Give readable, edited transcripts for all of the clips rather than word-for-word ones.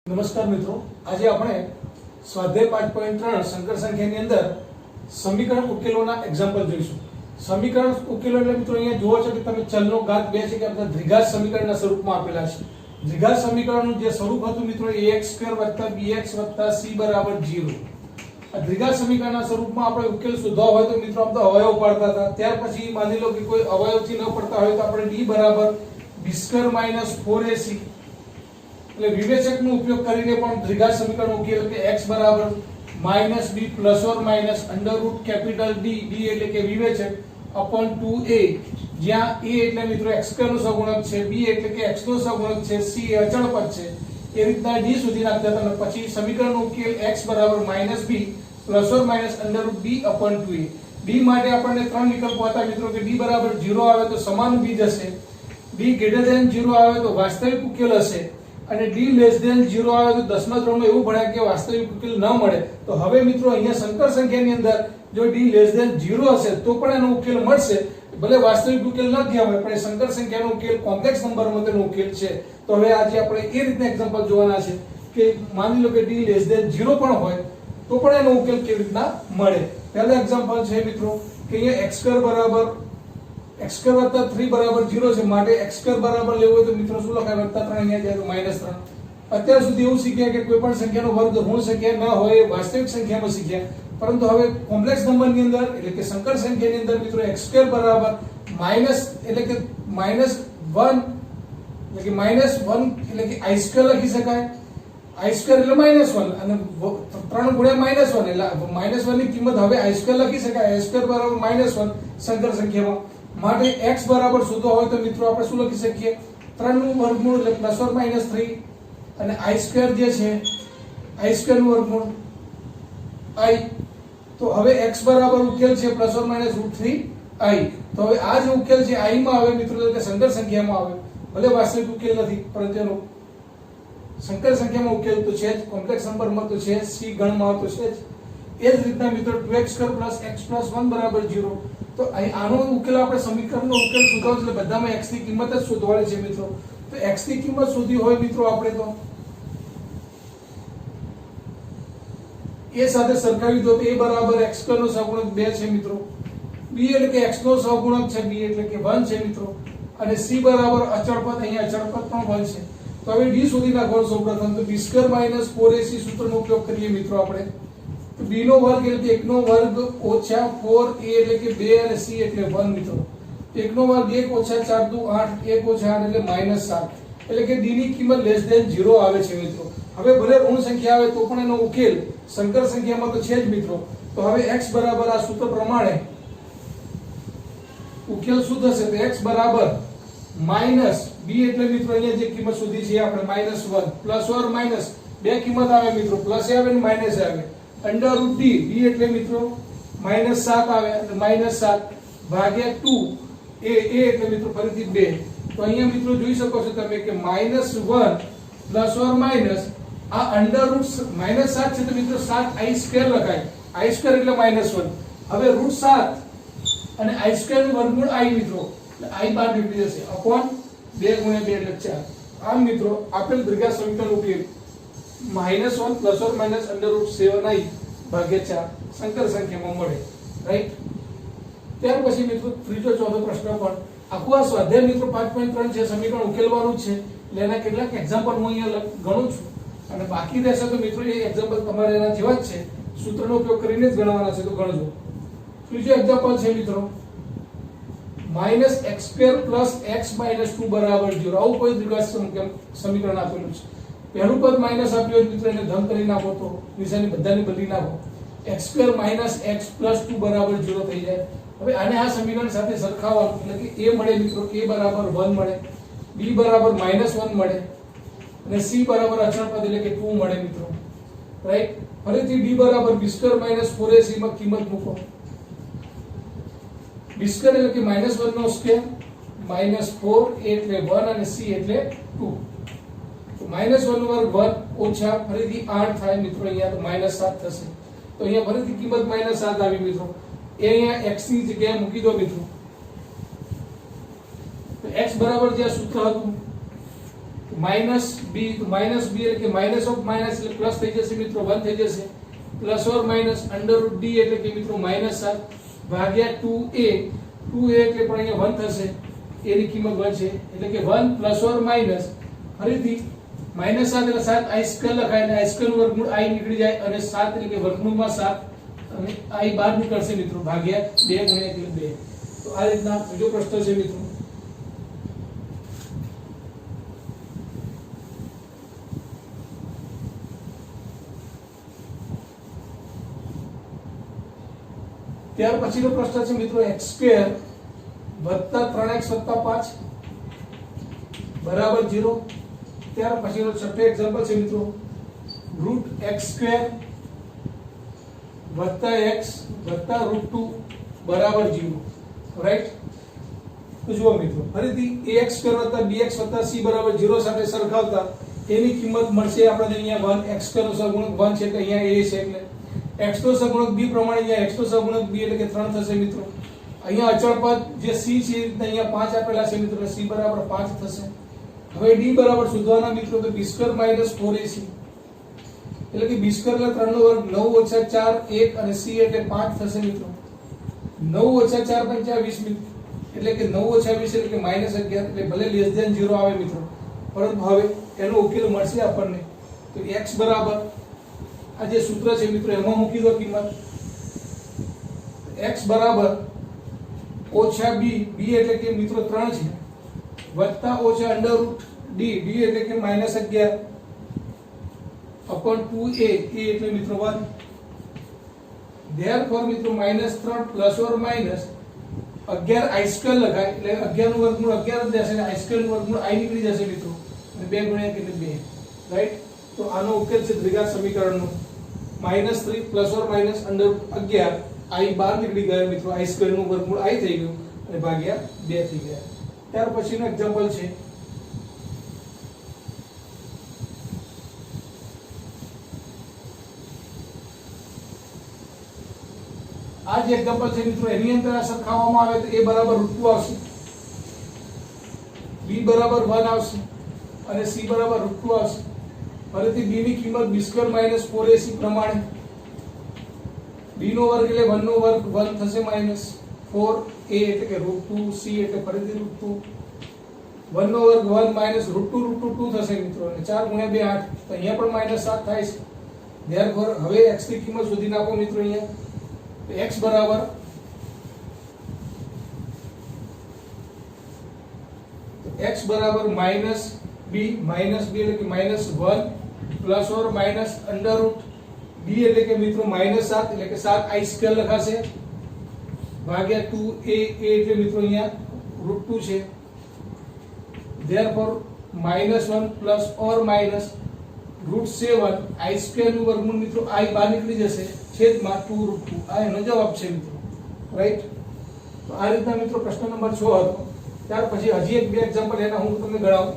નમસ્કાર મિત્રો, આજે આપણે સ્વાધ્યાય 5.3 સંકર સંખ્યાની અંદર સમીકરણ ઉકેલોના એક્ઝામ્પલ જોઈશું. સમીકરણ ઉકેલો એટલે મિત્રો અહીંયા જુઓ છો કે તમે ચલનો ઘાત 2 છે કે આપણે દ્વિઘાત સમીકરણના સ્વરૂપમાં આપેલા છે. દ્વિઘાત સમીકરણનું જે સ્વરૂપ હતું મિત્રો ax2 bx c બરાબર 0. આ દ્વિઘાત સમીકરણના સ્વરૂપમાં આપણે ઉકેલ શોધવા હોય તો મિત્રો આપણે અવયવ પાડતા હતા. ત્યાર પછી માની લો કે કોઈ અવયવથી ન પડતા હોય તો આપણે d બરાબર b2 4ac એટલે વિવેચકનો ઉપયોગ કરીને પણ દ્વિઘાત સમીકરણ ઉકેલ કે x બરાબર -b plus or minus under route capital D, D એટલે કે વિવેચક અપોન 2a, જ્યાં a એટલે મિત્રો x2 નો સહગુણક છે, b એટલે કે x નો સહગુણક છે, c એ અચળ પદ છે. એ રીતના d સુધી નાખતા હતા અને પછી સમીકરણનો ઉકેલ x બરાબર -b plus or minus under route b upon 2a. b માટે આપણને ત્રણ વિકલ્પો હતા મિત્રો કે b બરાબર 0 આવે તો સમાન b હશે, b ગ્રેટર ધેન 0 આવે તો વાસ્તવિક ઉકેલ હશે અને d લેસ ધેન 0 આવે તો 10મા ધોરણમાં એવું ભણ્યા કે વાસ્તવિક ઉકેલ ન મળે. તો હવે મિત્રો અહીંયા સંકર સંખ્યાની અંદર જો d લેસ ધેન 0 હશે તો પણ એનો ઉકેલ મળશે, ભલે વાસ્તવિક ઉકેલ ન થયા હોય પણ એ સંકર સંખ્યાનો ઉકેલ કોમ્પ્લેક્સ નંબરમાં તેનો ઉકેલ છે. તો હવે આજે આપણે એ રીતના એક્ઝામ્પલ જોવાના છે કે માની લો કે d લેસ ધેન 0 પણ હોય તો પણ એનો ઉકેલ કેવી રીતના મળે. પહેલું એક્ઝામ્પલ છે મિત્રો કે અહીંયા x2 બરાબર x2 + 3 બરાબર 0 છે, માટે x2 બરાબર લેવું હોય તો મિત્રો શું લખાય? +3 અહીંયા જાય તો -3. અત્યાર સુધી એવું શીખ્યા કે કોઈ પણ સંખ્યાનો વર્ગ ઋણ સંખ્યા ન હોય એ વાસ્તવિક સંખ્યામાં શીખ્યા, પરંતુ હવે કોમ્પ્લેક્સ નંબરની અંદર એટલે કે સંકર સંખ્યાની અંદર મિત્રો x2 બરાબર માઈનસ એટલે કે -1 એટલે કે -1 એટલે કે i2 લખી શકાય. i2 એટલે -1 અને 3 ગુણ્યા -1 એટલે -1 ની કિંમત હવે i2 લખી શકાય. i2 બરાબર -1 સંકર સંખ્યામાં. માટે x બરાબર શોધવો હોય તો મિત્રો આપણે શું લખી શકીએ? 3 નું વર્ગમૂળ એટલે પ્લસ ઓર માઈનસ 3 અને i2 જે છે i2 નું વર્ગમૂળ i. તો હવે x બરાબર ઉકેલ છે પ્લસ ઓર માઈનસ √3i. તો હવે આ જે ઉકેલ છે i માં આવે મિત્રો કે સંકર સંખ્યામાં આવે, ભલે વાસ્તવિક ઉકેલ નથી પરંતુ એનો સંકર સંખ્યામાં ઉકેલ તો છે જ, કોમ્પ્લેક્સ નંબરમાં તો છે, c ગણમાં તો છે જ. એ જ રીતના મિત્રો 2x2 + x + 1 બરાબર 0. તો આનો ઉકેલ આપણે સમીકરણનો ઉકેલ શોધવાનો એટલે બધામાં x ની કિંમત જ શોધવાની છે મિત્રો. તો x ની કિંમત શોધી હોય મિત્રો આપણે તો a સાથે સરખાવી દો તો a બરાબર x2 નો સહગુણક 2 છે મિત્રો, b એટલે કે x નો સહગુણક છે, b એટલે કે 1 છે મિત્રો, અને c બરાબર અચળ પદ, અહીંયા અચળ પદ પણ 1 છે. તો હવે d સુધી નાખવાનું સૌપ્રથમ તો b2 - 4ac સૂત્રનો ઉપયોગ કરીએ મિત્રો આપણે. તો b નો વર્ગ એટલે કે 1 નો વર્ગ ઓછા 4a એટલે કે 2 અને c એટલે 1 મિત્રો. 1 નો વર્ગ 1 ઓછા 4 દુ 8, 1 ઓછા 8 એટલે -7 એટલે કે d ની કિંમત લેસ ધેન 0 આવે છે મિત્રો. હવે ભલે ઋણ સંખ્યા આવે તો પણ એનો ઉકેલ સંકર સંખ્યામાં તો છે જ મિત્રો. તો હવે x બરાબર આ સૂત્ર પ્રમાણે ઉકેલ શું થશે? તો x બરાબર -b એટલે મિત્રો અહીંયા જે કિંમત શોધી છે આપણે -1 પ્લસ ઓર માઈનસ બે કિંમત આવે મિત્રો, પ્લસ આવે અને માઈનસ આવે, અંડર રૂટ d, d એટલે મિત્રો -7 આવે એટલે -7 ભાગ્યા 2 a એટલે મિત્રો ફરીથી 2. તો અહીંયા મિત્રો જોઈ શકો છો તમે કે -1 પ્લસ ઓર માઈનસ આ અંડર રૂટ -7 છે તો મિત્રો 7i2 લખાય, i2 એટલે -1. હવે √7 અને i2 નું વર્ગમૂળ i મિત્રો એટલે i બાર નીકળી જશે અપોન 2 × 2 એટલે 4. આમ મિત્રો આપેલ દ્વિઘાત સમીકરણ ઉકેલ -1 plus or minus under route 7i ભાગ્યા 4 સંકર સંખ્યામાં મળે, રાઈટ. ત્યાર પછી મિત્રો ત્રીજો ચોથો પ્રશ્ન પણ આખું આ સ્વાધ્યાય મિત્રો 5.3 છે, સમીકરણ ઉકેલવાનું છે એટલે એના કેટલાક એક્ઝામ્પલ હું અહીંયા ગણું છું અને બાકી રહેશે તો મિત્રો એ એક્ઝામ્પલ તમારે એના જેવા જ છે, સૂત્રનો ઉપયોગ કરીને જ ગણવાના છે તો ગણજો. ત્રીજો એક્ઝામ્પલ છે મિત્રો -x2 + x - 2 બરાબર 0. આવું કોઈ દ્વિઘાત સમીકરણ આપેલું છે. પહેલું પદ માઈનસ આપ્યું હોય મિત્રો એને ધન કરી નાખો તો નિશાની બધાની બદલી નાખો, x2 - x + 2 બરાબર 0 થઈ જાય. હવે આને આ સમીકરણ સાથે સરખાવવાનું એટલે કે a મળે મિત્રો, a બરાબર 1 મળે, b બરાબર -1 મળે અને c બરાબર અચળ પદ એટલે કે 2 મળે મિત્રો, રાઈટ. ફરીથી d બરાબર b2 - 4ac માં કિંમત મૂકો. b2 એટલે કે -1 નો સ્ક્વેર, -4 એટલે 1 અને c એટલે 2. તો -1 નો વર્ગ 1 ઓછા ફરીથી 8 થાય મિત્રો, અહીંયા તો -7 થશે. તો અહીંયા ફરીથી કિંમત -7 આવી મિત્રો. એ અહીંયા x ની જગ્યાએ મૂકી દો મિત્રો. તો x બરાબર જે સૂત્ર હતું માઇનસ બી, તો માઇનસ બી એટલે કે માઇનસ ઓફ માઇનસ એટલે પ્લસ થઈ જશે મિત્રો, 1 થઈ જશે, plus or minus under route D એટલે કે મિત્રો -7 ભાગ્યા 2a, 2a એટલે પણ અહીંયા 1 થશે, a ની કિંમત 1 છે એટલે કે 1 પ્લસ ઓર માઇનસ ફરીથી -7 એટલે 7 i સ્ક્વેર લખાય અને i સ્ક્વેર નું વર્ગમૂળ i નીકળી જાય અને 7 એટલે કે વર્ગમૂળમાં 7 અને i બહાર નીકળશે મિત્રો ભાગ્યા 2 ગુણ્યા એટલે 2. તો આ રીતના બીજો પ્રશ્ન છે મિત્રો. ત્યાર પછીનો પ્રશ્ન છે મિત્રો x² વત્તા 3x વત્તા 5 બરાબર 0. ત્યાર પછીનો છઠ્ઠો એક્ઝામ્પલ છે મિત્રો √x² વત્તા x વત્તા √2 બરાબર 0. રાઈટ. તો જુઓ મિત્રો ફરીથી ax² વત્તા bx વત્તા c બરાબર 0 સાથે સરખાવતા એની કિંમત મળશે આપણે અહીંયા 1 x² નો સહગુણક 1 છે એટલે અહીંયા a છે એટલે x નો સહગુણક b પ્રમાણે અહીંયા x નો સહગુણક b એટલે કે 3 થશે મિત્રો. અહીંયા અચળ પદ જે c છે અહીંયા 5 આપેલા છે મિત્રો, c બરાબર 5 થશે. હવે d બરાબર શોધવાના મિત્રો તો b² - 4ac એટલે કે b² એટલે 3 નો વર્ગ 9 - 4 1 અને c એટલે 5 થશે મિત્રો. 9 - 4 × 20 મિત્રો એટલે કે 9 - 20 એટલે કે -11 એટલે ભલે લેસ ધેન 0 આવે મિત્રો, પરંતુ હવે એનો ઉકેલ મળશે આપણને. તો x બરાબર આ જે સૂત્ર છે મિત્રો એમાં મૂકી દો કિંમત. x બરાબર -b, b એટલે કે મિત્રો 3 છે, વત્તા ઓછા અંડર રૂટ d, d એટલે કે -11 upon 2a, a એટલે મિત્રો 1. therefore મિત્રો -3 plus or minus 11 i square લખાય એટલે 11 નું વર્ગમૂળ 11 જ રહેશે અને i સ્ક્વેર નું વર્ગમૂળ i નીકળી જશે મિત્રો અને 2 ગુણ્યા એટલે 2. રાઈટ. તો આનો ઉકેલ છે દ્વિઘાત સમીકરણનો -3 plus or minus under route 11 i બહાર નીકળી ગયો મિત્રો, i સ્ક્વેર નું વર્ગમૂળ i થઈ ગયું અને ભાગ્યા 2 થઈ ગયા. ત્યાર પછીનો એક્ઝામ્પલ છે આ જે એક્ઝામ્પલ છે મિત્રો એની અંદર આ સરખાવવામાં આવે તો a બરાબર √2 આવશે, b બરાબર 1 આવશે અને c બરાબર √2 આવશે. ફરીથી b ની કિંમત b² - 4ac પ્રમાણે b નો વર્ગ એટલે 1 નો વર્ગ 1 થશે -4a એટલે કે √2, c એટલે ફરીથી √2, 1 નો વર્ગ 1 √2 √2 2 થશે મિત્રો અને 4 × 2 8 તો અહીંયા પણ -7 થાય છે. therefore હવે x ની કિંમત શોધી નાખો મિત્રો. અહીંયા x બરાબર x બરાબર -b એટલે કે -1 plus or minus under route b એટલે કે મિત્રો -7 એટલે કે 7 i સ્ક્વેર લખાશે ભાગ્યા 2a, a એટલે મિત્રો અહીંયા √2 છે. therefore -1 plus or minus √7 i square નું વર્ગમૂળ મિત્રો i બહાર નીકળી જશે છેદમાં 2 √2. આ એનો જવાબ છે મિત્રો. રાઈટ. તો આ રીતના મિત્રો પ્રશ્ન નંબર 6 હતો. ત્યાર પછી હજી એક બે એક્ઝામ્પલ એના હું તમને ગણાવું.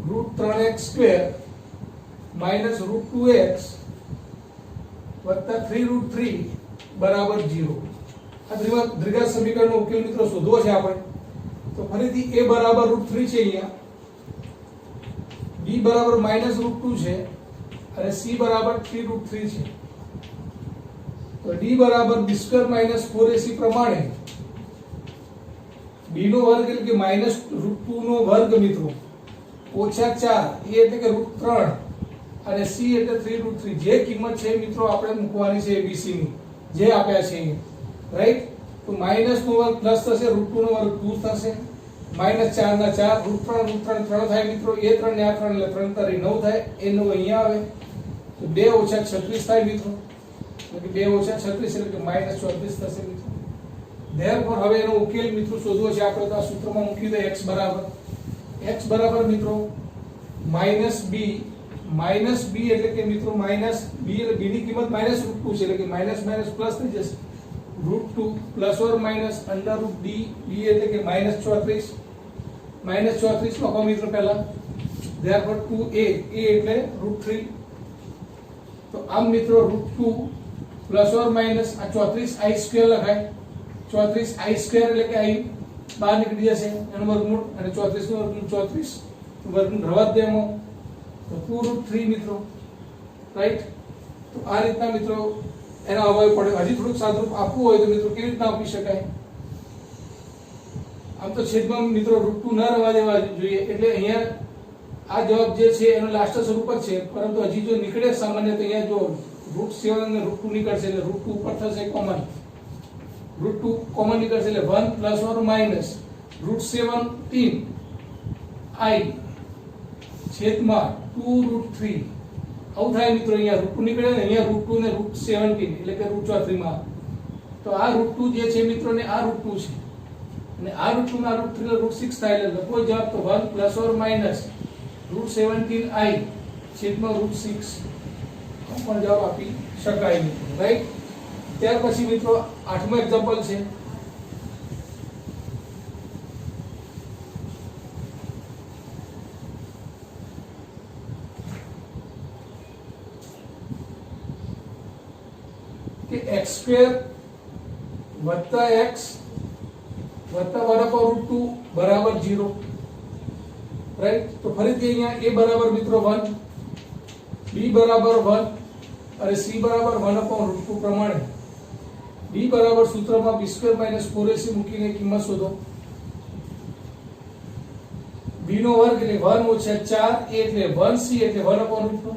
√3x² - √2x વત્તા 3√3 બરાબર 0. આ દ્વિઘાત સમીકરણનો ઉકેલ મિત્રો શોધવો છે આપણે. તો ફરીથી a બરાબર √3 છે અહીંયા, b બરાબર -√2 છે અને c બરાબર 3√3 છે. તો d બરાબર b² - 4ac પ્રમાણે b નો વર્ગ એટલે કે -√2 નો વર્ગ મિત્રો ઓછા 4 a એટલે કે √3 અને c એટલે 3√3 જે કિંમત છે મિત્રો આપણે મૂકવાની છે abc ની જે આપ્યા છે અહીં. રાઈટ. તો માઈનસ નો વર્ગ પ્લસ થશે, √2 નો વર્ગ 2 થશે, -4 ના 4 √3 3 થાય મિત્રો, a3 ને આ 3 એટલે 3 તારી 9 થાય, એ 9 અહીંયા આવે તો 2 - 36 થાય મિત્રો, એટલે કે 2 - 36 એટલે કે -34 થશે મિત્રો. therefore હવે એનો ઉકેલ મિત્રો શોધવો છે આપણે. તો આ સૂત્રમાં મૂકી દો x બરાબર મિત્રો -b એટલે કે મિત્રો -b એટલે b ની કિંમત -√2 છે એટલે કે માઈનસ પ્લસ થઈ જશે, √2 plus or minus under route d, d એટલે કે -34 લખો મિત્રો પહેલા. therefore 2a, a એટલે √3. તો આમ મિત્રો √2 પ્લસ ઓર માઇનસ આ 34 i સ્ક્વેર લખાય 34 i સ્ક્વેર એટલે કે i બહાર નીકળી જશે એનું વર્ગમૂળ, અને 34 નું વર્ગમૂળ 34 વર્ગમૂળ રવા દે એમાં તો 2√3 મિત્રો, રાઈટ. તો આ રીતના મિત્રો એના અવયવ પડે. હજી થોડુંક સાદુરૂપ આપવું હોય તો મિત્રો કેવી રીતના આપી શકાય? આમ તો છેદમાં મિત્રો √2 ન રહેવા દેવા જોઈએ, એટલે અહીંયા આ જવાબ જે છે એનો લાસ્ટ સ્વરૂપ જ છે, પરંતુ હજી જો નીકળે સામાન્ય તો અહીંયા જો √7 અને √2 નીકળશે એટલે √2 ઉપર થશે કોમન, √2 કોમન નીકળશે એટલે 1 પ્લસ ઓર માઇનસ √17 i છેદમાં 2√3 આવું થાય મિત્રો. અહીંયા √2 નીકળે ને અહીંયા √2 ને √17 એટલે કે √34 માં, તો આ √2 જે છે મિત્રો ને આ √2 છે, અને આ √2 ના √3 એટલે √6 થાય, એટલે લખો જવાબ તો 1 પ્લસ ઓર માઇનસ √17i છેદમાં √6 પણ જવાબ આપી શકાય મિત્રો, રાઈટ. ત્યાર પછી મિત્રો 8મો એક્ઝામ્પલ છે. કે x² + x + 1/√2 બરાબર 0, રાઈટ. તો ફરીથી અહીંયા a બરાબર મિત્રો 1, b બરાબર 1 અને c બરાબર 1/√2 પ્રમાણે b બરાબર સૂત્રમાં b² - 4ac મૂકીને કિંમત શોધો. b નો વર્ગ એટલે 1 - 4, a એટલે 1c એટલે 1/√2,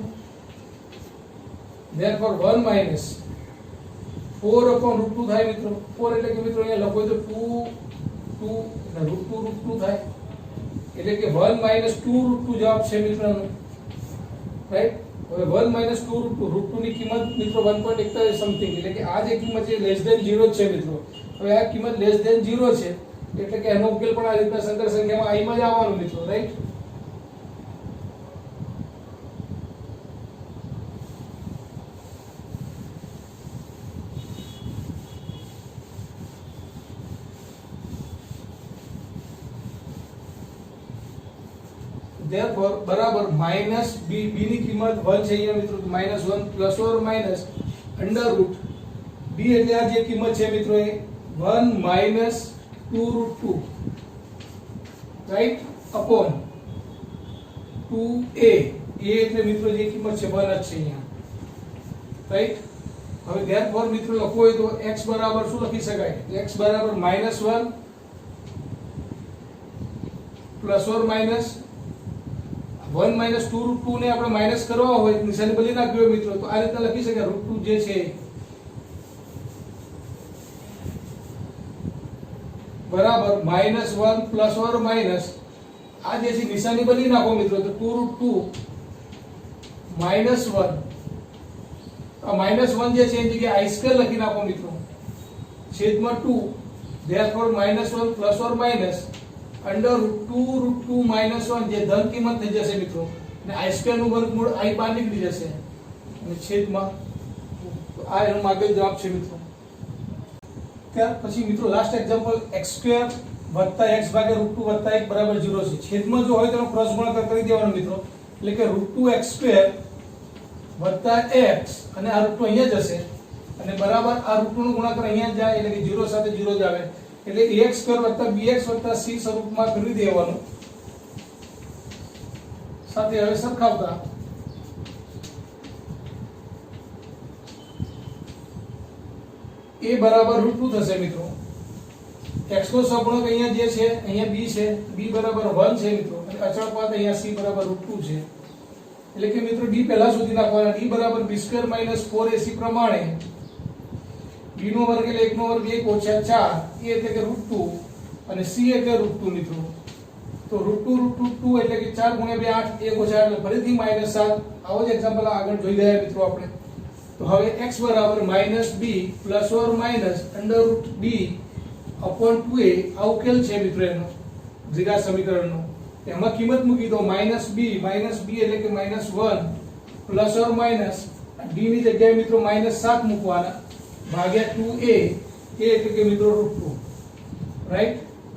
therefore 1 - 4/√2 થાય મિત્રો. 4 એટલે કે મિત્રો અહીંયા લખો તો 2 અને √2 થાય, એટલે કે 1 - 2√2 જવાબ છે મિત્રોનો, રાઈટ. હવે 1 - 2√2 ની કિંમત મિત્રો 1.1 સમથિંગ, એટલે કે આ જે કિંમત છે લેસ ધેન 0 છે મિત્રો. હવે આ કિંમત લેસ ધેન 0 છે એટલે કે એનો ઉકેલ પણ આ રીતના સંકર સંખ્યામાં i માં જ આવવાનું મિત્રો, રાઈટ. therefore બરાબર માઈનસ b ની કિંમત 1 છે અહીંયા મિત્રો, -1 plus or minus under √ b એટલે આ જે કિંમત છે મિત્રો એ 1 - 2√2, રાઈટ, અપોન 2a. a એટલે મિત્રો જે કિંમત છે 1 જ છે અહીંયા, રાઈટ. હવે therefore મિત્રો લખવું હોય તો x બરાબર શું લખી શકાય? x બરાબર -1 પ્લસ ઓર માઈનસ 1 - 2√2 ને આપણે માઈનસ કરવા હોય નિશાની બદલી નાખવી હોય મિત્રો, તો આ રીતે લખી શકાય. √2 જે છે બરાબર -1 પ્લસ ઓર માઈનસ આ જે છે નિશાની બદલી નાખો મિત્રો, તો 2√2 -1 આ -1 જે છે એની જગ્યાએ i² લખી નાખો મિત્રો છેદમાં 2, therefore -1 plus or minus under √2 - 1 જે ધન કિંમત થઈ જશે મિત્રો, અને i² નું વર્ગમૂળ i બહાર નીકળી જશે અને છેદમાં આ એનો માગેલ જવાબ છે મિત્રો. ત્યાર પછી મિત્રો લાસ્ટ એક્ઝામ્પલ x² + x / √2 + 1 બરાબર 0 છે. છેદમાં જો હોય તેનો ક્રોસ ગુણાકાર કરી દેવાનો મિત્રો, એટલે કે √2x² + x અને આ √2 અહીંયા જશે અને બરાબર આ √2 નો ગુણાકાર અહીંયા જાય એટલે કે 0 સાથે 0 જ આવે, એટલે ax² + bx + c સ્વરૂપમાં કરી દેવાનું. સાથે હવે સરખાવતા a બરાબર √2 થશે મિત્રો. x નો સહગુણક અહીંયા જે છે અહીંયા b છે, b બરાબર 1 છે મિત્રો, અને અચળ પદ અહીંયા c બરાબર √2 છે, એટલે કે મિત્રો d પહેલા શોધી નાખવાના. d બરાબર b² - 4ac પ્રમાણે b નો વર્ગ એટલે 1 નો વર્ગ 1 - 4, a એટલે કે √2 અને c એટલે √2 મિત્રો. તો √2 એટલે કે 4 × 2 = 8, 1 - 8 એટલે ફરીથી -7. આવો જ એક્ઝામ્પલ આગળ જોઈ ગયા મિત્રો આપણે. તો હવે x બરાબર -b plus or minus √b upon 2a આ ઉકેલ છે મિત્રો એનો દ્વિઘાત સમીકરણનો. એમાં કિંમત મૂકી દો -b એટલે કે -1 પ્લસ ઓર માઈનસ d ની જગ્યાએ મિત્રો -7 મૂકવાના ભાગ્યા 2a, a એટલે કે મિત્રો √2, રાઈટ.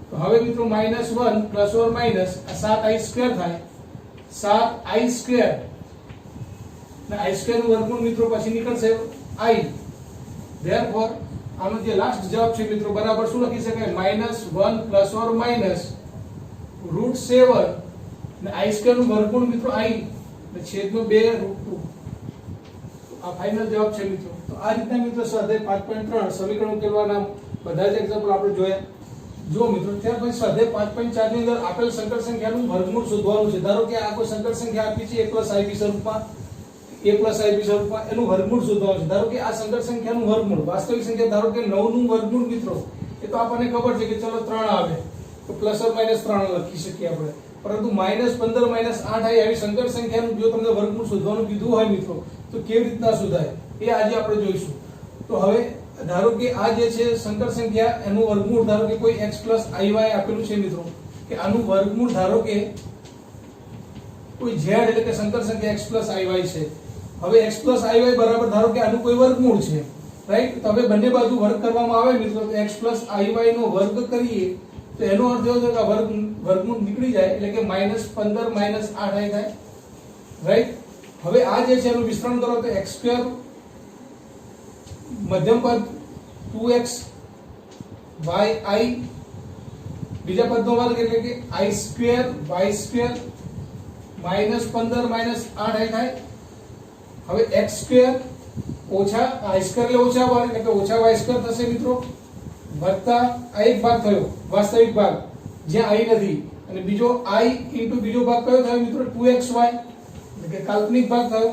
તો હવે મિત્રો -1 પ્લસ ઓર માઈનસ આ 7i² થાય, 7i² ને i² નું વર્ગમૂળ મિત્રો પછી નીકળશે i, therefore આનો જે લાસ્ટ જવાબ છે મિત્રો બરાબર શું લખી શકાય -1 પ્લસ ઓર માઇનસ √7 અને i² નું વર્ગમૂળ મિત્રો i એટલે છેદમાં 2 √2 આ ફાઇનલ જવાબ છે મિત્રો. તો આ રીતના મિત્રો સ્વાધ્યાય 5.3 સમીકરણ ઉકેલવાના બધા જ એક્ઝામ્પલ આપણે જોયા. જો મિત્રો ત્યાર પછી સ્વાધ્યાય 5.4 ની અંદર આપેલ સંકર સંખ્યાનું વર્ગમૂળ શોધવાનું છે. ધારો કે આ કોઈ સંકર સંખ્યા આપી છે a + ib સ્વરૂપમાં એનું વર્ગમૂળ શોધવાનું છે. ધારો કે આ સંકર સંખ્યાનું વર્ગમૂળ વાસ્તવિક સંખ્યા ધારો કે 9 નું વર્ગમૂળ મિત્રો એ તો આપણને ખબર છે કે ચલો 3 આવે તો ±3 લખી શકીએ આપણે. પરંતુ -15 -8 આવી સંકર સંખ્યાનું જો તમને વર્ગમૂળ શોધવાનું કીધું હોય મિત્રો તો કેવી રીતના શોધાય એ આજે આપણે જોઈશું. તો હવે ધારો કે આ જે છે સંકર સંખ્યા એનું વર્ગમૂળ ધારો કે કોઈ x + iy આપેલું છે મિત્રો કે આનું વર્ગમૂળ ધારો કે કોઈ z એટલે કે સંકર સંખ્યા x + iy છે. હવે x + iy બરાબર ધારો કે આનું કોઈ વર્ગમૂળ છે, રાઈટ. તો હવે બંને બાજુ વર્ગ કરવામાં આવે મિત્રો તો x + iy નો વર્ગ કરીએ તો એનો અર્થ એવો છે કે વર્ગમૂળ નીકળી જાય એટલે કે -15 -8 થાય, રાઈટ. હવે આ જે છે એનું વિસ્તરણ કરો તો x² મધ્યમ પદ 2x y બીજા પદનો વર્ગ એટલે કે i² y² -15 -8 થાય. હવે x² ઓછા i² એટલે ઓછા y એટલે કે ઓછા y² થશે મિત્રો વત્તા આ એક ભાગ થયો વાસ્તવિક ભાગ જ્યાં i નથી અને બીજો i * બીજો ભાગ કયો થયો મિત્રો 2xy એટલે કે કાલ્પનિક ભાગ થયો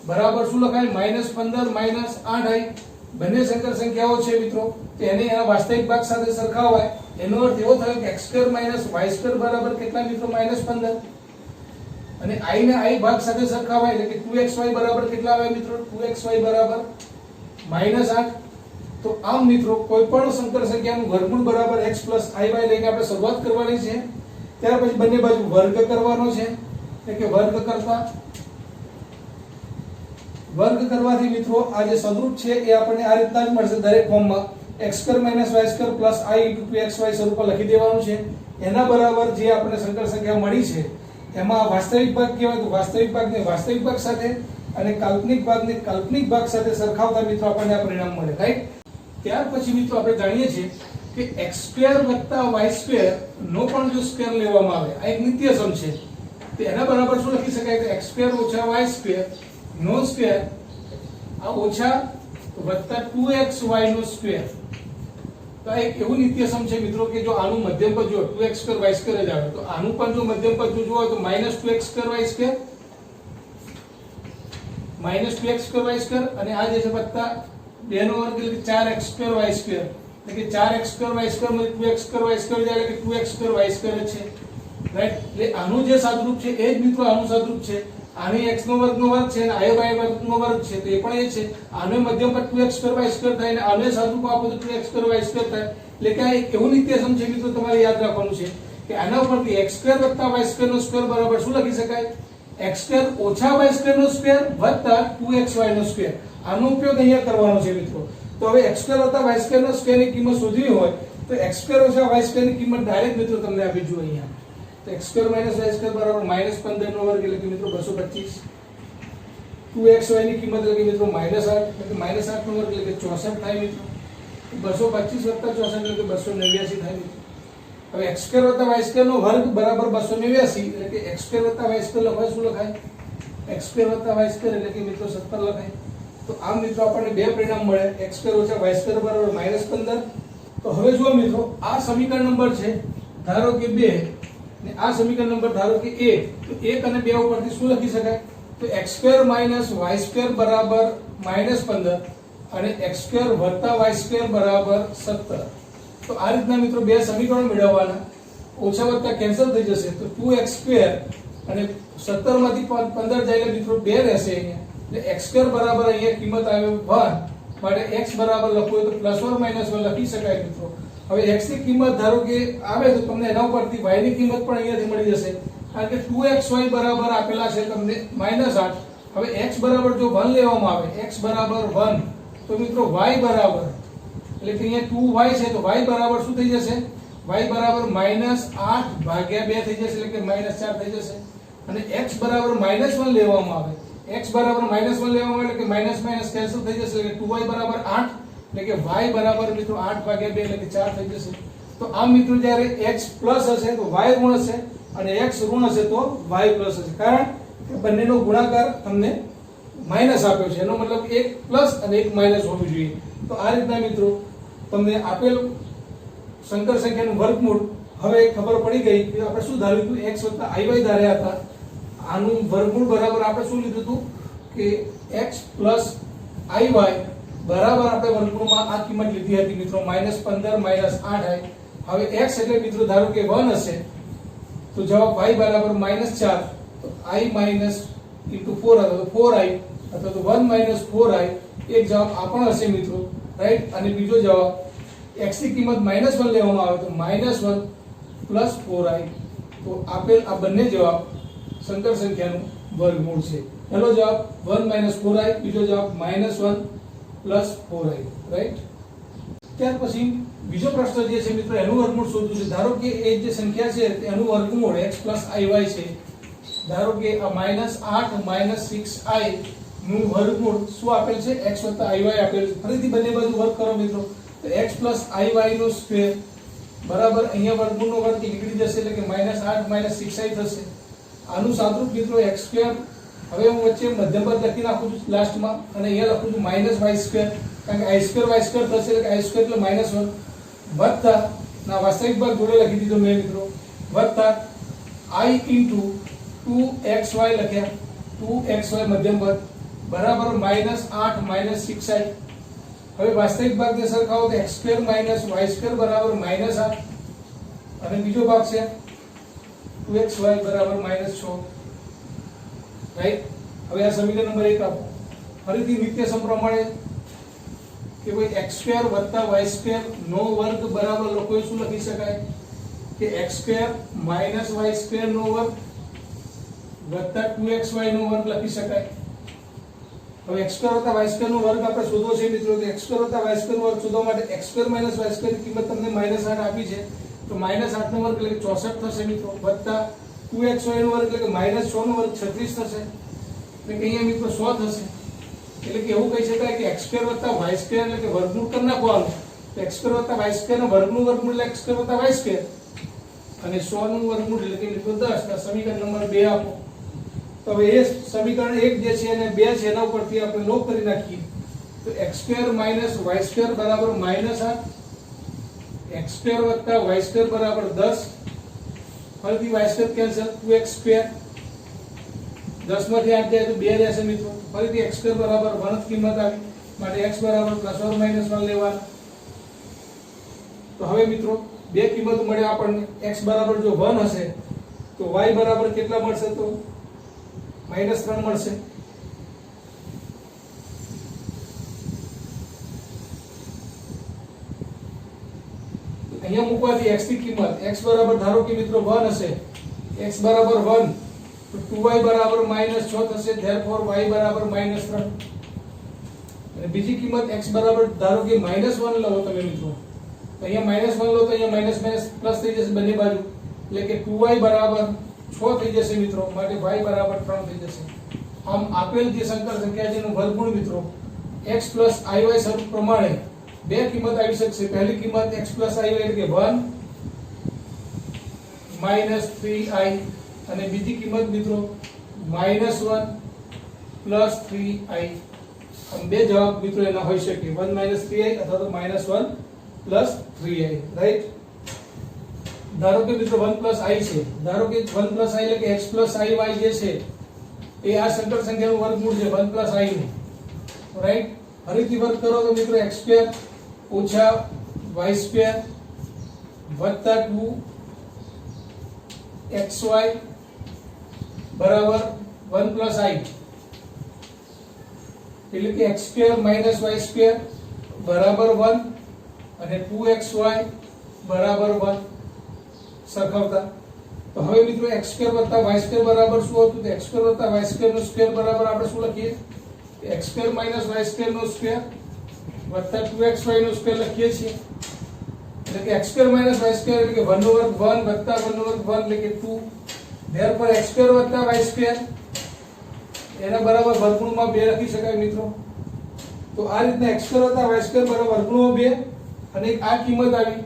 બરાબર શું લખાય -15 -8i. બંને સંકર સંખ્યાઓ છે મિત્રો તો એને એના વાસ્તવિક ભાગ સાથે સરખાવાય. એનો અર્થ એવો થયો કે x² - y² બરાબર કેટલા મિત્રો -15 અને i ને i ભાગ સાથે સરખાવાય એટલે કે 2xy બરાબર કેટલા આવે મિત્રો 2xy બરાબર -8. તો આમ મિત્રો કોઈ પણ સંકર સંખ્યાનું વર્ગમૂળ બરાબર x + iy લઈને આપણે શરૂઆત કરવાની છે. ત્યાર પછી બંને બાજુ વર્ગ કરવાનો છે એટલે કે વર્ગ કરવાથી મિત્રો આ જે સદરૂપ છે એ આપણને આ રીતના જ મળશે દરેક ફોર્મમાં x² - y² + i * 2xy સ્વરૂપમાં લખી દેવાનું છે. એના બરાબર જે આપણે સંકર સંખ્યા મળી છે એમાં વાસ્તવિક ભાગ કહેવાય તો વાસ્તવિક ભાગને વાસ્તવિક ભાગ સાથે અને કાલ્પનિક ભાગને કાલ્પનિક ભાગ સાથે સરખાવતા મિત્રો આપણને આ પરિણામ મળે, રાઈટ. ત્યાર પછી મિત્રો આપણે જાણીએ છીએ કે x² + y² નો પણ જો સ્ક્વેર લેવામાં આવે આ એક નિત્ય સમ છે તો એના બરાબર શું લખી શકાય કે x² - y² નો સ્ક્વેર આ ઓછા વત્તા 2xy નો સ્ક્વેર. તો આ એક એવું નિત્ય સમ છે મિત્રો કે જો આનું મધ્યમ પદ જો 2x² y² જ આવે તો આનું પણ જો મધ્યમ પદ જો હોય તો -2x² y² -2x² અને આ જે છે વત્તા 2 નો વર્ગ એટલે 4x² y² એટલે કે 4x² y² માં 2x² y² જાય એટલે કે 2x² y² છે, રાઈટ. એટલે આનું જે સાદુરૂપ છે એ જ મિત્રો આનું સાદુરૂપ છે. આને x નો વર્ગ છે અને આ y વર્ગનો વર્ગ છે તો એ પણ એ છે. આનો મધ્યમ પદ 2x² y² થાય અને આને સાદુરૂપ આપો તો 2x² y² થાય. એટલે કે આ એક એવું નિત્યસમ છે મિત્રો તમારે યાદ રાખવાનું છે કે આના ઉપરથી x² + y² નો સ્ક્વેર બરાબર શું લખી શકાય x² - y² નો સ્ક્વેર વત્તા 2xy નો સ્ક્વેર. આનો ઉપયોગ અહીંયા કરવાનો છે મિત્રો. તો હવે x² + y² નો સ્ક્વેર ની કિંમત શોધવી હોય તો x² - y² ની કિંમત ડાયરેક્ટ મિત્રો તમને આપી જો અહીંયા તો x² - y² બરાબર -15 નો વર્ગ એટલે કે મિત્રો 225. 2xy ની કિંમત એટલે કે મિત્રો -8 એટલે કે -8 નો વર્ગ એટલે કે 64 થાય મિત્રો. 225 + 64 એટલે કે 289 થાય મિત્રો. હવે x² + y² નો વર્ગ બરાબર 289 એટલે કે x² + y² લખાય શું લખાય x² + y² એટલે કે મિત્રો 17 લખાય. તો આમ મિત્રો આપણને બે પરિણામ મળે x² - y² બરાબર -15. તો હવે જુઓ મિત્રો આ સમીકરણ નંબર છે ધારો કે 2 ને આ સમીકરણ નંબર ધારો કે 1 તો 1 અને 2 ઉપરથી શું લખી શકાય તો x² - y² બરાબર -15 અને x² + y² બરાબર 17. તો આ રીતના મિત્રો બે સમીકરણો મેળવવાના ઓછા વત્તા કેન્સલ થઈ જશે તો 2x² અને 17 માંથી 15 જાય એટલે મિત્રો 2 રહેશે અહીંયા એટલે x² બરાબર અહીંયા કિંમત આવે 1 માટે x બરાબર લખવું હોય તો +1 - 1 લખી શકાય મિત્રો. હવે x ની કિંમત ધારો કે આવે તો તમને એના ઉપરથી y ની કિંમત પણ અહીંયાથી મળી જશે કારણ કે 2xy બરાબર આપેલા છે તમને -8. હવે x બરાબર જો 1 લેવામાં આવે x બરાબર 1 તો મિત્રો y બરાબર એટલે કે અહીંયા 2y છે તો y બરાબર શું થઈ જશે y બરાબર -8/2 થઈ જશે એટલે કે -4 થઈ જશે. અને x બરાબર -1 લેવામાં આવે x બરાબર -1 લેવામાં આવે એટલે કે માઈનસ માઈનસ કેન્સલ થઈ જશે એટલે 2y બરાબર 8 એટલે કે y બરાબર મિત્રો 8 ભાગ્યા 2 એટલે કે 4 થઈ જશે. તો આમ મિત્રો જ્યારે x પ્લસ હશે તો y ઋણ હશે અને x ઋણ હશે તો y પ્લસ હશે, કારણ કે બંનેનો ગુણાકાર તમને માઈનસ આપ્યો છે, એનો મતલબ એક પ્લસ અને એક માઈનસ હોવું જોઈએ. તો આ રીતના મિત્રો તમને આપેલ સંકર સંખ્યાનું વર્ગમૂળ હવે ખબર પડી ગઈ કે આપણે શું ધાર્યું હતું, x + iy ધાર્યા હતા. આનું વર્ગમૂળ બરાબર આપણે શું લીધું હતું કે x + iy બરાબર આપણે વર્ગમૂળમાં આ કિંમત લીધી હતી મિત્રો -15 -8i. હવે x એટલે મિત્રો ધારો કે 1 હશે તો જવાબ y બરાબર -4, તો i - * 4 હતો તો 4i અથવા તો 1 - 4i એક જવાબ આ પણ હશે મિત્રો, રાઈટ. અને બીજો જવાબ x ની કિંમત -1 લેવામાં આવે તો -1 + 4i. તો આપેલ આ બંને જવાબ સંકર સંખ્યાનું વર્ગમૂળ છે. પહેલો જવાબ 1 - 4i, બીજો જવાબ -1 + 4i, રાઈટ. ત્યાર પછી બીજો પ્રશ્ન જે છે મિત્રો એનું વર્ગમૂળ શોધવું છે. ધારો કે એ જે સંખ્યા છે તેનું વર્ગમૂળ x + iy છે. ધારો કે આ -8 - 6i નું વર્ગમૂળ શું આપેલ છે, x + iy આપેલ છે. ફરીથી બંને બાજુ વર્ગ કરો મિત્રો તો x + iy નો સ્ક્વેર બરાબર અહીંયા વર્ગમૂળનો વર્ગ નીકળી જશે એટલે કે -8 - 6i થશે. આનું સાદુરૂપ મિત્રો x², હવે હું વચ્ચે મધ્યમ પદ લખી નાખું છું લાસ્ટમાં અને અહીંયા લખું છું -y², કારણ કે i² y² થશે એટલે કે i² એટલે -1 વત્તા ના વાસ્તવિક ભાગ જોડે લખી દીધો મેં મિત્રો વત્તા i * 2xy લખ્યા, 2xy મધ્યમ પદ બરાબર -8 - 6i. હવે વાસ્તવિક ભાગને સરખાવો તો x² - y² બરાબર -8 અને બીજો ભાગ છે 2xy બરાબર -6, રાઈટ. હવે આ સમીકરણ નંબર 1 આપો. ફરીથી નિત્યસમ પ્રમાણે કે ભાઈ x² + y² નો વર્ગ બરાબર લોકોએ શું લખી શકાય કે x² - y² નો વર્ગ વત્તા 2xy નો વર્ગ લખી શકાય. હવે x² + y² નો વર્ગ આપણે શોધવો છે મિત્રો, તો x² + y² નો વર્ગ શોધવા માટે x² - y² ની કિંમત તમને -8 આપી છે તો -8 નો વર્ગ એટલે કે 64 થશે મિત્રો, વત્તા 2xy નો વર્ગ એટલે કે -6 નો વર્ગ 36 થશે એટલે કે અહીંયા મિત્રો 100 થશે. એટલે કે એવું કહી શકાય કે x² + y² એટલે કે વર્ગમૂળ કરી નાખવાનું તો x² + y² નો વર્ગનું વર્ગમૂળ એટલે x² + y² અને 100 નું વર્ગમૂળ એટલે કે મિત્રો 10. સમીકરણ નંબર 2 આપો. તો હવે એ સમીકરણ 1 જે છે અને 2 છે એના ઉપરથી આપણે લોપ કરી નાખીએ તો x² - y² બરાબર -8, x² + y² બરાબર 10, ફરીથી y² કેન્સલ, 2x², 10 માંથી 8 જાય તો 2 રહેશે મિત્રો. ફરીથી x² બરાબર 1 જ કિંમત આવી માટે x બરાબર +or -1 લેવાના. તો હવે મિત્રો બે કિંમત મળે આપણને. x બરાબર જો 1 હશે તો y બરાબર કેટલા મળશે, તો -3 મળશે. અહીંયા મૂકવાથી x ની કિંમત x બરાબર ધારો કે મિત્રો 1 હશે, x બરાબર 1 તો 2y બરાબર -6 થશે, therefore y બરાબર -3. અને બીજી કિંમત x બરાબર ધારો કે -1 લો તમે મિત્રો, તો અહીંયા -1 લો તો અહીંયા પ્લસ થઈ જશે બંને બાજુ એટલે કે 2y બરાબર 6 થઈ જશે મિત્રો, માટે y બરાબર 3 થઈ જશે. આમ આપેલ જે સંકર સંખ્યા જેનું વર્ગમૂળ મિત્રો x + iy સ્વરૂપ પ્રમાણે બે કિંમત આવી શકશે. પહેલી કિંમત x + iy એટલે કે 1 - 3i અને બીજી કિંમત મિત્રો -1 + 3i. આમ બે જવાબ મિત્રો એના હોઈ શકે, 1 - 3i અથવા તો -1 + 3i, રાઈટ. ધારો કે મિત્રો 1 + i છે, ધારો કે 1 + i એટલે કે x + iy જે છે એ આ સંકર સંખ્યાનું વર્ગમૂળ છે 1 + i નું, રાઈટ. ફરીથી વર્ગ કરો તો મિત્રો x² - y² વત્તા 2xy બરાબર 1 + i એટલે કે x² - y² બરાબર 1 અને 2xy બરાબર 1 સરખાવતા. તો હવે મિત્રો x² + y² બરાબર શું હતું, તો x² + y² નો સ્ક્વેર બરાબર આપણે શું લખીએ, x² - y² નો સ્ક્વેર વત્તા 2xy નો સ્ક્વેર લખીએ છીએ એટલે કે x² - y² એટલે કે 1 નો વર્ગ 1 વત્તા 1 નો વર્ગ 1 એટલે કે 2. therefore x² + y² એના બરાબર વર્ગમૂળમાં 2 લખી શકાય મિત્રો. તો આ રીતના x સ્ક્વેર વત્તા y સ્ક્વેર બરાબર વર્ગમૂળ 2 અને એક આ કિંમત આવી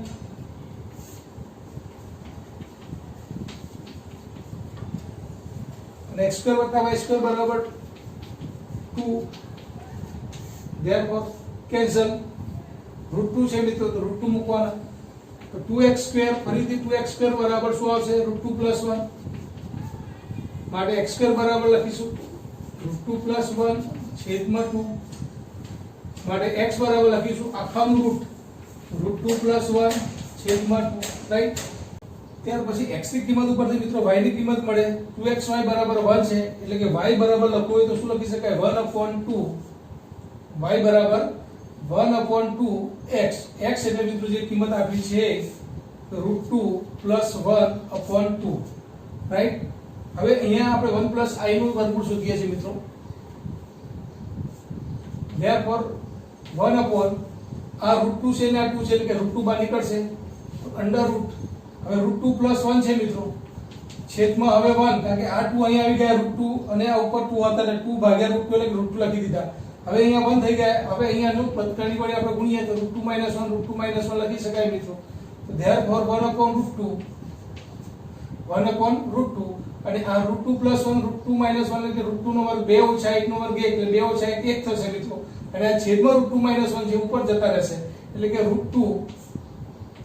અને x સ્ક્વેર વત્તા y સ્ક્વેર બરાબર 2 therefore cancel √2 છે મિત્રો તો √2 મૂકવાના તો 2x સ્ક્વેર ફરીથી 2x સ્ક્વેર બરાબર શું આવશે √2 + 1 માટે x સ્ક્વેર બરાબર લખીશું √2 + 1 છેદમાં 2 માટે x બરાબર લખીશું આખાનું રૂટ √2 + 1 છેદમાં 2 રાઈટ। ત્યાર પછી x ની કિંમત ઉપરથી મિત્રો y ની કિંમત મળે 2xy બરાબર 1 છે એટલે કે y બરાબર લખવું હોય તો શું લખી શકાય 1/2 y બરાબર 1/2x x એટલે મિત્રો જે કિંમત આપી છે √2 + 1/2 રાઈટ। હવે અહીંયા આપણે 1 + i નું વર્ગમૂળ શોધીએ છીએ મિત્રો therefore 1 આ √2 છે ને આ 2 છે એટલે કે √2 બહાર નીકળશે તો અંડર રૂટ હવે √2 + 1 છે મિત્રો છેદમાં હવે 1 કારણ કે આ 2 અહીંયા આવી ગયા √2 અને આ ઉપર 2 હતા એટલે 2 ભાગ્યા √2 એટલે √2 લખી દીધા હવે અહીંયા 1 થઈ ગયા હવે અહીંયાનું પદકરણી વડે આપણે ગુણીએ તો √2 - 1 લખી શકાય મિત્રો તો therefore 1/√2 અને આ √2 + 1 √2 - 1 એટલે કે √2 નો વર્ગ 2 - 1 નો વર્ગ 1 એટલે 2 - 1 1 થશે મિત્રો અને આ છેદમાં √2 - 1 જે ઉપર જતા રહેશે એટલે કે √2 -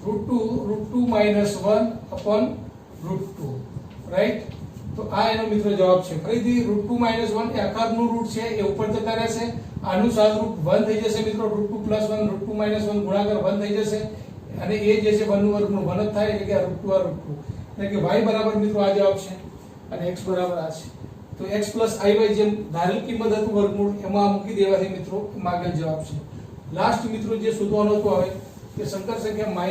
1/√2 રાઈટ। તો આ એનો મિત્રો જવાબ છે ફરીથી √2 - 1 એ આખાનું રૂટ છે એ ઉપર જતા રહેશે આનું સાદુરૂપ 1 થઈ જશે મિત્રો √2 + 1 √2 - 1 ગુણાકાર 1 થઈ જશે અને એ જે છે 1 નું વર્ગમૂળ 1 જ થાય એટલે કે આ √2 એટલે કે y બરાબર મિત્રો આ જવાબ છે અને x બરાબર આ છે તો x + iy જેમ ધારેલ કિંમત હતું વર્ગમૂળ એમાં મૂકી દેવાથી મિત્રો માગેલ જવાબ છે। લાસ્ટ મિત્રો જે શોધવાનું હતું હવે કે સંકર સંખ્યા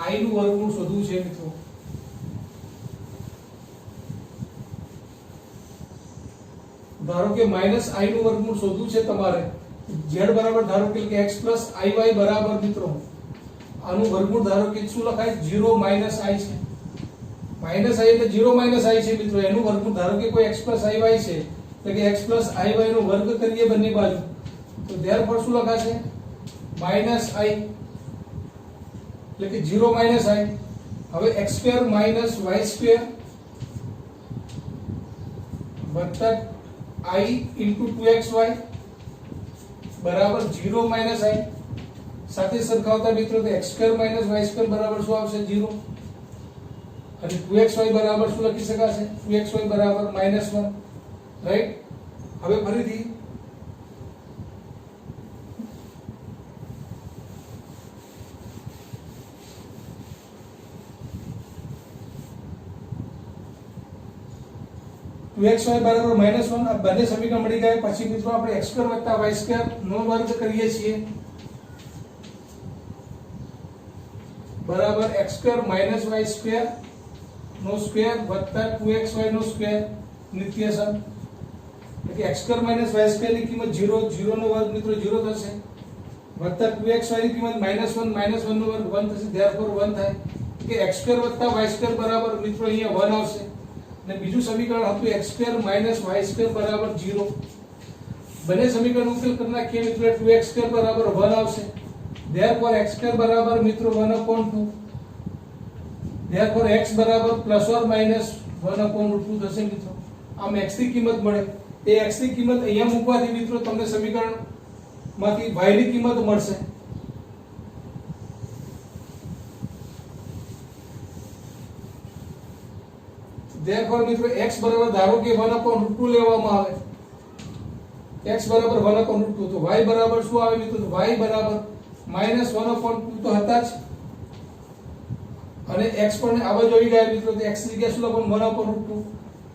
-i નું વર્ગમૂળ શોધવું છે મિત્રો ધારો કે -i નું વર્ગમૂળ શોધવું છે તમારે z બરાબર ધારો કે x + iy બરાબર મિત્રો આનું વર્ગમૂળ ધારો કે શું લખાય 0 - i છે -i એટલે 0 - i છે મિત્રો એનું વર્ગમૂળ ધારો કે કોઈ x + iy છે એટલે કે x + iy નો વર્ગ કરીએ બંને બાજુ તો therefore શું લખાશે -i એટલે કે 0 - i હવે x² - y² વત્તા i * 2xy બરાબર 0 - i સાથે સરખાવતા મિત્રો તો x² - y² બરાબર શું આવશે 0 અને 2xy બરાબર શું લખી શકાશે 2xy બરાબર -1 રાઈટ। હવે ફરીથી xy બરાબર -1 આ બંને સમીકરણ મળી ગયા પછી મિત્રો આપણે x² + y² નો વર્ગ કરીએ છીએ બરાબર x² - y² નો સ્ક્વેર વત્તા 2xy નો સ્ક્વેર નિત્યસમ એટલે કે x² - y² ની કિંમત 0 0 નો વર્ગ મિત્રો 0 થશે વત્તા 2xy ની કિંમત -1 - 1 નો વર્ગ 1 થશે therefore 1 થાય કે x² + y² બરાબર મિત્રો અહીંયા 1 આવશે અને બીજું સમીકરણ હતું x² - y² બરાબર 0 બંને સમીકરણ ઉકેલ કરી નાખીએ મિત્રો 2x² બરાબર 1 આવશે therefore x² બરાબર મિત્રો 1/2 therefore x બરાબર ± 1/√2 થશે મિત્રો આમ x ની કિંમત મળે એ x ની કિંમત અહીંયા મૂકવાથી મિત્રો તમને સમીકરણ માંથી y ની કિંમત મળશે therefore મિત્રો x બરાબર ધારો કે 1/√2 લેવામાં આવે x બરાબર 1/√2 તો y બરાબર શું આવે મિત્રો y બરાબર -1/2 તો હતા જ અને x પણ આવા જોઈ ગયા મિત્રો તો x ની જગ્યાએ શું લખવાનું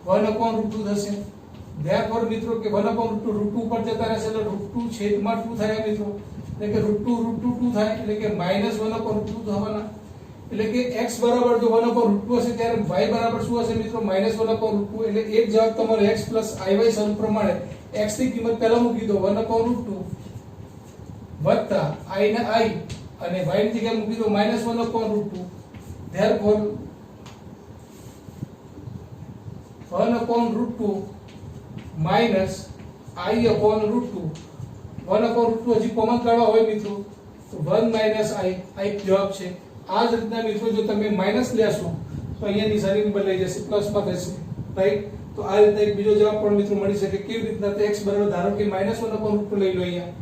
1/√2 થશે therefore મિત્રો કે 1/√2 √2 પર જતા રહેશે એટલે √2 છેદમાં 2 થાય મિત્રો એટલે કે √2 થાય એટલે કે -1/√2 થવાના એટલે કે x બરાબર જો 1/√2 હશે ત્યારે y બરાબર શું હશે મિત્રો -1/√2 એટલે એક જવાબ તમારો x + iy સ્વરૂપ પ્રમાણે x ની કિંમત પહેલા મૂકી દો 1/√2 વત્તા i ને i અને y ની જગ્યાએ મૂકી દો -1/√2 therefore 1/√2 - i/√2 1/√2 હજી કોમન કાઢવા હોય મિત્રો તો 1 - i આ એક જવાબ છે. આ જ રીતના મિત્રો જો તમે માઈનસ લેશો તો અહીંયા નિશાની બદલાઈ જશે, પ્લસમાં થશે, રાઈટ. તો આ રીતના એક બીજો જવાબ પણ મિત્રો મળી શકે. કેવી રીતના? તો x બરાબર ધારો કે -1/√2 લઈ લો અહીંયા.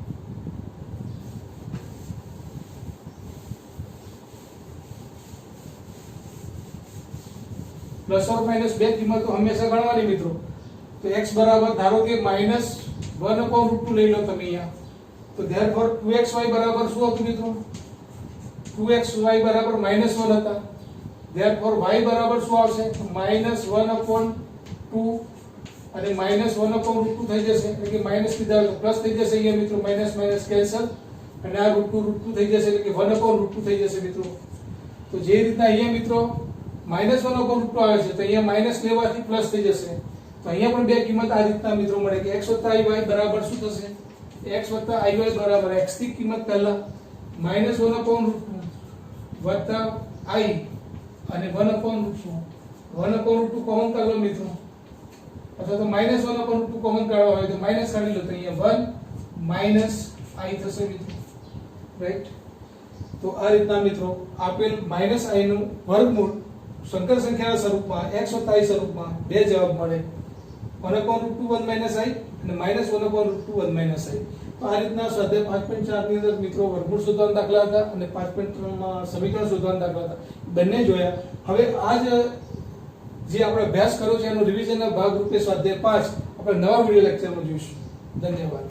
પ્લસ ઓર માઈનસ બે કિંમતો હંમેશા ગણવાની મિત્રો. તો x બરાબર ધારો કે -1/√2 લઈ લો તમે અહીંયા. તો ધેરફોર 2xy બરાબર શું હતું મિત્રો? 2xy બરાબર -1 હતા. ધેરફોર y બરાબર શું આવશે? -1/2 અને -1/√2 થઈ જશે, એટલે કે માઈનસ લીધા હોય તો પ્લસ થઈ જશે અહીંયા મિત્રો. માઈનસ માઈનસ કેન્સલ અને આ √2 થઈ જશે, એટલે કે 1/√2 થઈ જશે મિત્રો. તો જે રીતના અહીંયા મિત્રો -1/√2 આવે છે તો અહીંયા માઈનસ લેવાથી પ્લસ થઈ જશે. તો અહીંયા પણ બે કિંમત આ રીતના મિત્રો મળે કે x + iy બરાબર શું થશે? x + iy બરાબર x ની કિંમત પહેલા -1/√2 વત્તા i અને 1/√2 કોમન કાઢો મિત્રો, અથવા તો -1/√2 કોમન કાઢવા હોય તો માઈનસ કાઢી લો તો અહીંયા 1 - i થશે મિત્રો, રાઈટ. તો આ રીતના મિત્રો આપેલ -i નું વર્ગમૂળ સંકર સંખ્યાના સ્વરૂપમાં x + i સ્વરૂપમાં બે જવાબ મળે, 1/√2 1 - i અને -1/√2 1 - i. તો આ રીતના સ્વાધ્યાય 5.4 ની અંદર મિત્રો વર્ગમૂળ શોધવાના દાખલા હતા અને 5.3 માં સમીકરણ શોધવાના દાખલા હતા, બંને જોયા. હવે આ જે આપણે અભ્યાસ કર્યો છે એનું રિવિઝનના ભાગ રૂપે સ્વાધ્યાય 5 આપણે નવા વિડિયો લેક્ચરમાં જોઈશું. ધન્યવાદ.